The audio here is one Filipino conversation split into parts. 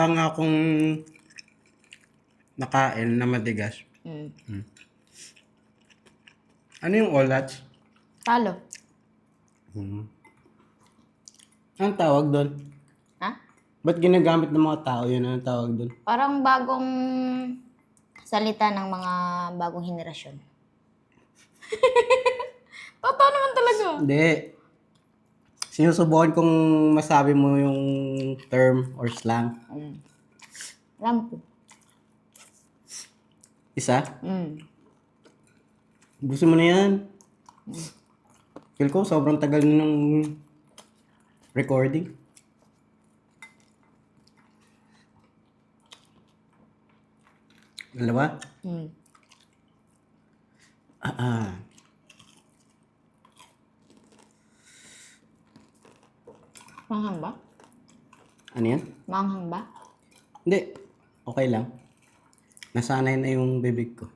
Ang akong nakain na matigas. Ano yung olats? Talo. Anong tawag doon? Ha? Ba't ginagamit ng mga tao yun? Anong tawag doon? Parang bagong salita ng mga bagong henerasyon. Totoo naman talaga. Hindi. Sinusubukan kong masabi mo yung term or slang. Alam ko. Isa? Mm. Gusto mo na yan? Feel ko sobrang tagal na ng recording. Dalawa? Manghang ba? Ano yan? Manghang ba? Hindi. Okay lang. Nasanay na yung bibig ko.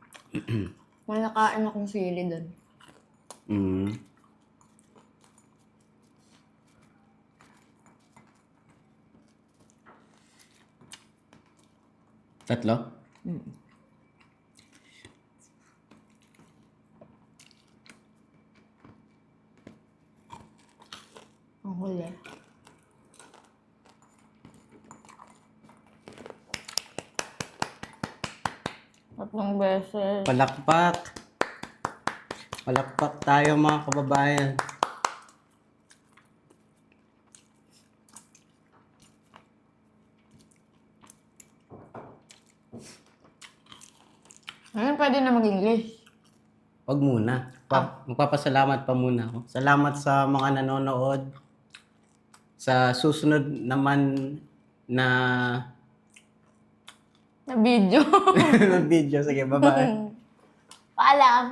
May nakain akong sili doon. Tatlo? Ang huli. Tatlong beses. Palakpak. Palakpak tayo mga kababayan. Ngayon pwede na mag-English. Wag muna. Magpapasalamat pa muna ako. Salamat sa mga nanonood. Sa susunod naman na Na video. video. Sige, bye-bye. Paalam.